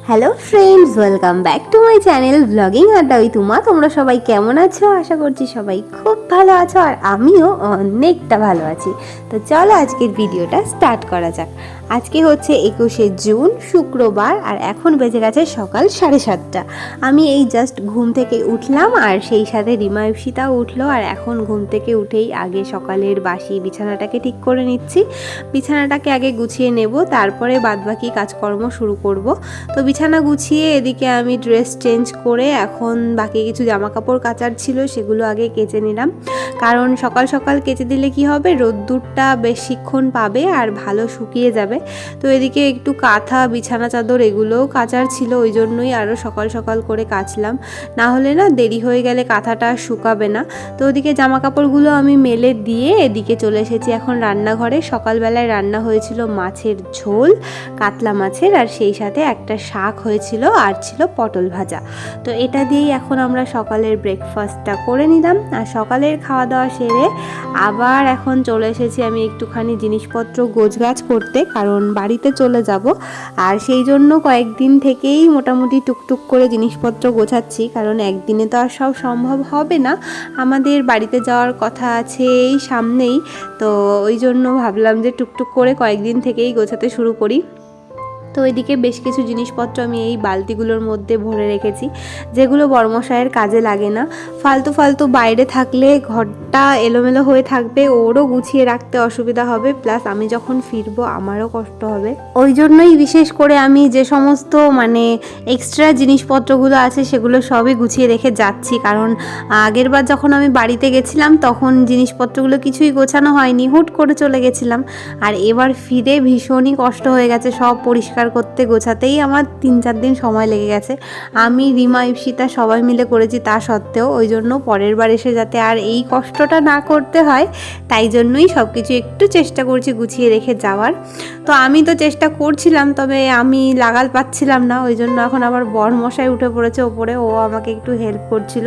Hello friends, welcome back to my channel blogging আড্ডা with Uma. তোমরা সবাই কেমন আছো? আশা করছি সবাই খুব ভালো আছো, আর আমিও অনেকটা ভালো আছি। তো চলো আজকের ভিডিওটা স্টার্ট করা যাক। আজকে হচ্ছে 21শে জুন, শুক্রবার, আর এখন বেজে গেছে সকাল 7:30। আমি এই জাস্ট ঘুম থেকে উঠলাম, আর সেই সাথে রিমা ইপসিতাও উঠলো। আর এখন ঘুম থেকে উঠেই আগে সকালের বাসি বিছানাটাকে ঠিক করে নিচ্ছি। বিছানাটাকে আগে গুছিয়ে নেব, তারপরে বাদবাকি কাজকর্ম শুরু করব। তো বিছানা গুছিয়ে এদিকে আমি ড্রেস চেঞ্জ করে এখন বাকি কিছু জামা কাপড় কাচার ছিল সেগুলো আগে কেচে নিলাম, কারণ সকাল সকাল কেচে দিলে কি হবে, রোদ্দুরটা বেশিক্ষণ পাবে আর ভালো শুকিয়ে যাবে। তো এদিকে একটু কাঁথা, বিছানা চাদর এগুলোও কাচার ছিল, ওই জন্যই আরও সকাল সকাল করে কাচলাম, না হলে না দেরি হয়ে গেলে কাঁথাটা শুকাবে না। তো ওদিকে জামা কাপড়গুলো আমি মেলে দিয়ে এদিকে চলে এসেছি এখন রান্নাঘরে। সকালবেলায় রান্না হয়েছিল মাছের ঝোল, কাতলা মাছের, আর সেই সাথে একটা শাক হয়েছিল, আর ছিল পটল ভাজা। তো এটা দিয়েই এখন আমরা সকালের ব্রেকফাস্টটা করে নিলাম। আর সকালের খাওয়া দাওয়া সেরে আবার এখন চলে এসেছি আমি একটুখানি জিনিসপত্র গোছগাছ করতে, কারণ বাড়িতে চলে যাব। আর সেই জন্য কয়েকদিন থেকেই মোটামুটি টুকটুক করে জিনিসপত্র গোছাচ্ছি, কারণ একদিনে তো আর সব সম্ভব হবে না। আমাদের বাড়িতে যাওয়ার কথা আছে এই সামনেই, তো ওই জন্য ভাবলাম যে টুকটুক করে কয়েকদিন থেকেই গোছাতে শুরু করি। তো এদিকে বেশ কিছু জিনিসপত্র আমি এই বালতিগুলোর মধ্যে ভরে রেখেছি, যেগুলো বড়মশাইয়ের কাজে লাগে না। ফালতু ফালতু বাইরে থাকলে ঘরটা এলোমেলো হয়ে থাকবে, ওরও গুছিয়ে রাখতে অসুবিধা হবে, প্লাস আমি যখন ফিরবো আমারও কষ্ট হবে। ওই জন্যই বিশেষ করে আমি যে সমস্ত এক্সট্রা জিনিসপত্রগুলো আছে সেগুলো সবই গুছিয়ে রেখে যাচ্ছি, কারণ আগেরবার যখন আমি বাড়িতে গেছিলাম তখন জিনিসপত্রগুলো কিছুই গোছানো হয়নি, হুট করে চলে গেছিলাম। আর এবার ফিরে ভীষণই কষ্ট হয়ে গেছে, সব পরিষ্কার করতে গোছাতেই আমার 3-4 দিন সময় লেগে গেছে। আমি, রিমা, ইপসিতা সবাই মিলে করেছি তা সত্ত্বেও, ওই জন্য পরের বার এসে যাতে আর এই কষ্টটা না করতে হয়, তাই জন্যই সব কিছু একটু চেষ্টা করছি গুছিয়ে রেখে যাওয়ার। তো আমি তো চেষ্টা করছিলাম, তবে আমি লাগাল পাচ্ছিলাম না, ওই জন্য এখন আবার বরমশাই উঠে পড়েছে ওপরে, ও আমাকে একটু হেল্প করছিল।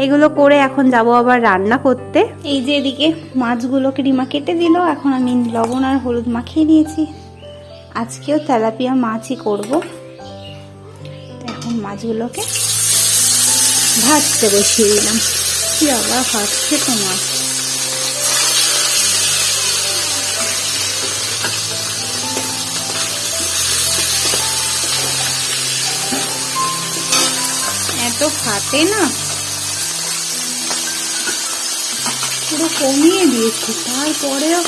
এগুলো করে এখন যাব আবার রান্না করতে। এই যে এদিকে মাছগুলোকে রিমা কেটে দিল, এখন আমি লবণ আর হলুদ মাখিয়ে নিয়েছি। আজকেও তেলাপিয়া মাছই করব। এখন মাছগুলোকে ভাজতে বসিয়ে দিলাম। কি আবার ভাজছে তো মাছ। এত ফাটে না, পুরো কমিয়ে দিয়েছি, তারপরেও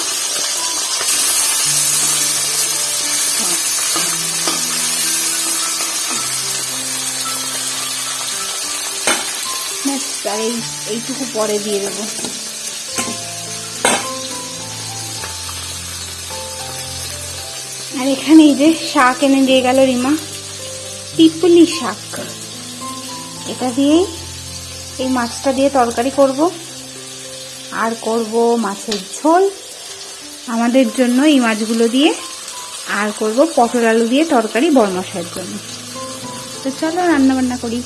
আর এইটুকু পরে দিয়ে দেবো। আর এখানে এই যে শাক এনে দিয়ে গেল রিমা, পিপুলি শাক, এটা দিয়েই এই মাছটা দিয়ে তরকারি করব, আর করব মাছের ঝোল আমাদের জন্য এই মাছগুলো দিয়ে, আর করব পটল আলু দিয়ে তরকারি বরমশাইয়ের জন্য। তো চলো রান্না বান্না করি।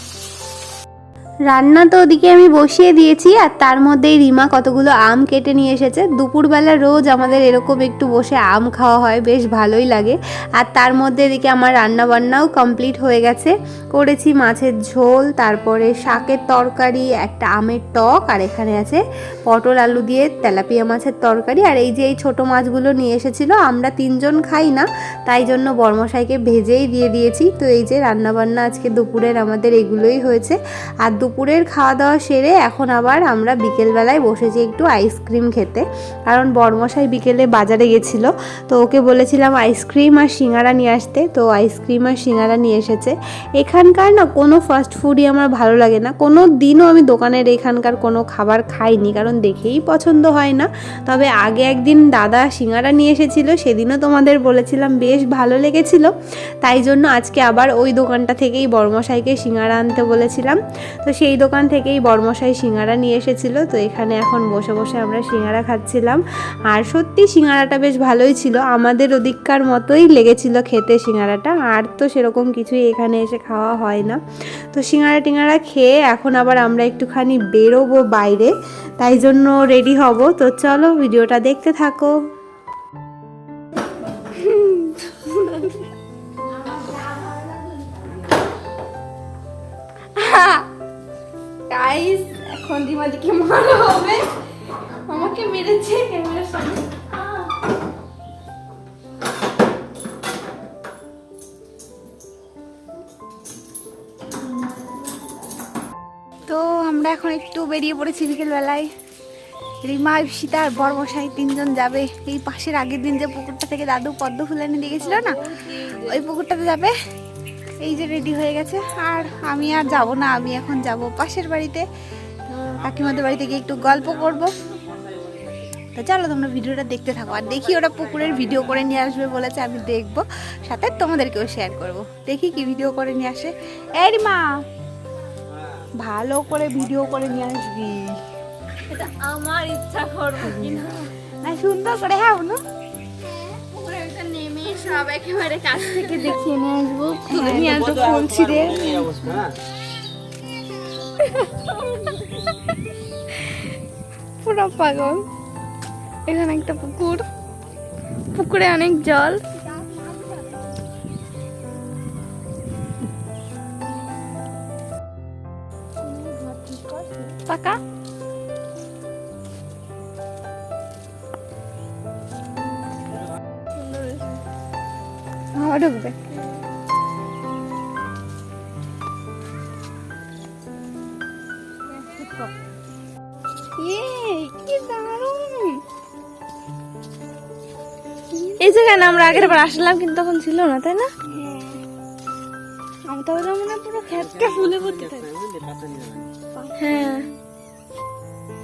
রান্না তো ওদিকে আমি বসিয়ে দিয়েছি, আর তার মধ্যেই রিমা কতগুলো আম কেটে নিয়ে এসেছে। দুপুরবেলা রোজ আমাদের এরকম একটু বসে আম খাওয়া হয়, বেশ ভালোই লাগে। আর তার মধ্যে এদিকে আমার রান্না বান্নাও কমপ্লিট হয়ে গেছে। করেছি মাছের ঝোল, তারপরে শাকের তরকারি, একটা আমের টক, আর এখানে আছে পটল আলু দিয়ে তেলাপিয়া মাছের তরকারি। আর এই যে এই ছোটো মাছগুলো নিয়ে এসেছিলো, আমরা 3 জন খাই না, তাই জন্য বরমশাইকে ভেজেই দিয়ে দিয়েছি। তো এই যে রান্নাবান্না আজকে দুপুরের আমাদের এগুলোই হয়েছে। আর দুপুরের খাওয়া দাওয়া সেরে এখন আবার আমরা বিকেলবেলায় বসেছি একটু আইসক্রিম খেতে, কারণ বরমশাই বিকেলে বাজারে গেছিলো, তো ওকে বলেছিলাম আইসক্রিম আর সিঙ্গারা নিয়ে আসতে, তো আইসক্রিম আর সিঙ্গারা নিয়ে এসেছে। এখানকার না কোনো ফাস্ট ফুডই আমার ভালো লাগে না, কোনো দিনও আমি দোকানের এখানকার কোনো খাবার খাইনি, কারণ দেখেই পছন্দ হয় না। তবে আগে একদিন দাদা সিঙ্গারা নিয়ে এসেছিলো, সেদিনও তোমাদের বলেছিলাম বেশ ভালো লেগেছিল, তাই জন্য আজকে আবার ওই দোকানটা থেকেই বরমশাইকে সিঙ্গারা আনতে বলেছিলাম। তো সেই দোকান থেকেই বরমশাই সিঙ্গারা নিয়ে এসেছিলো। তো এখানে এখন বসে বসে আমরা সিঙ্গারা খাচ্ছিলাম, আর সত্যি সিঙ্গারাটা বেশ ভালোই ছিল, আমাদের ওদিককার মতোই লেগেছিল খেতে সিঙ্গারাটা। আর তো সেরকম কিছুই এখানে এসে খাওয়া হয় না। তো সিঙ্গারা টিঙ্গারা খেয়ে এখন আবার আমরা একটুখানি বেরোবো বাইরে, তাই জন্য রেডি হব। তো চলো ভিডিওটা দেখতে থাকো। গাইস, এখন রিমাদিকে মারা হবে। আমাকে মেরেছে ক্যামেরার সামনে। তো আমরা এখন একটু বেরিয়ে পড়েছি বিকেলবেলায়। রিমা, সীতা আর বড়মশাই 3 জন যাবে এই পাশের আগের দিন যে পুকুরটা থেকে দাদু পদ্ম ফুল এনে দিয়ে গেছিল না, ওই পুকুরটাতে যাবে। এই যে রেডি হয়ে গেছে। আর আমি আর যাব না, আমি এখন যাব পাশের বাড়িতে। তো কাকিমাদের বাড়িতে গিয়ে একটু গল্প করব। তো চলো তোমরা ভিডিওটা দেখতে থাকো। আর দেখি ওরা পুকুরের ভিডিও করে নিয়ে আসবে বলেছে, আমি দেখবো, সাথে তোমাদেরকেও শেয়ার করব। দেখি কি ভিডিও করে নিয়ে আসে। এই রিমা, ভালো করে ভিডিও করে নিয়ে আসবি। এটা আমার ইচ্ছা করবো কিনা না, সুন্দর করে। হ্যাঁ বলো। পুরো একটা নেমে সব একেবারে কাছ থেকে দেখিয়ে নিয়ে আসবো, তুলে হ্যাঁ, নিয়ে আসবো ফুল ছিঁড়ে। পুরো পাগল। এখানে একটা পুকুর, পুকুরে অনেক জল। পাকা ঢুকবে। কি দারুণ! এই জায়গায় না আমরা আগের বার আসলাম, কিন্তু তখন ছিল না, তাই না? আমি তো মনে হয় পুরো ক্ষেতটা ফুলে ভর্তি থাকে। হ্যাঁ,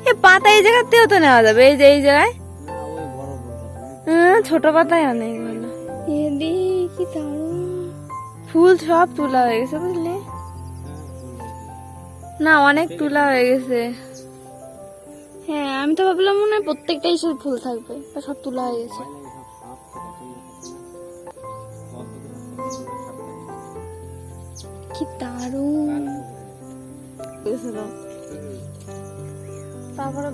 এ পাতা এই জায়গাতেও তো নেওয়া যাবে। এই যে এই জায়গায় ছোট পাতায় অনেক ভালো। কি দারুণ! ফুল সব তোলা হয়ে গেছে, বুঝলে না? অনেক তোলা হয়ে গেছে। হ্যাঁ, আমি তো ভাবলাম মনে হয় প্রত্যেকটাই সব ফুল থাকবে, সব তোলা হয়ে গেছে। কি দারুণ! তারপরে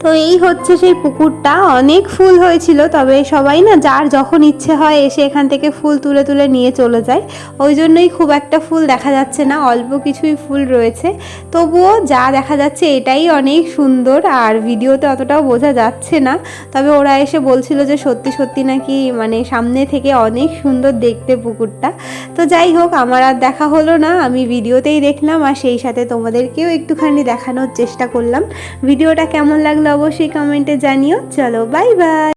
তো এই হচ্ছে সেই পুকুরটা। অনেক ফুল হয়েছিল, তবে সবাই না যার যখন ইচ্ছে হয় এসে এখান থেকে ফুল তুলে তুলে নিয়ে চলে যায়। ওই জন্যই খুব একটা ফুল দেখা যাচ্ছে না, অল্প কিছুই ফুল রয়েছে। তবুও যা দেখা যাচ্ছে এটাই অনেক সুন্দর। আর ভিডিওতে অতটাও বোঝা যাচ্ছে না, তবে ওরা এসে বলছিল যে সত্যি সত্যি নাকি মানে সামনে থেকে অনেক সুন্দর দেখতে পুকুরটা। তো যাই হোক, আমার আর দেখা হলো না, আমি ভিডিওতেই দেখলাম আর সেই সাথে তোমাদেরকেও একটুখানি দেখানোর চেষ্টা করলাম। ভিডিওটা কেমন লাগলো অবশ্যই কমেন্টে জানিও। চলো, বাই বাই।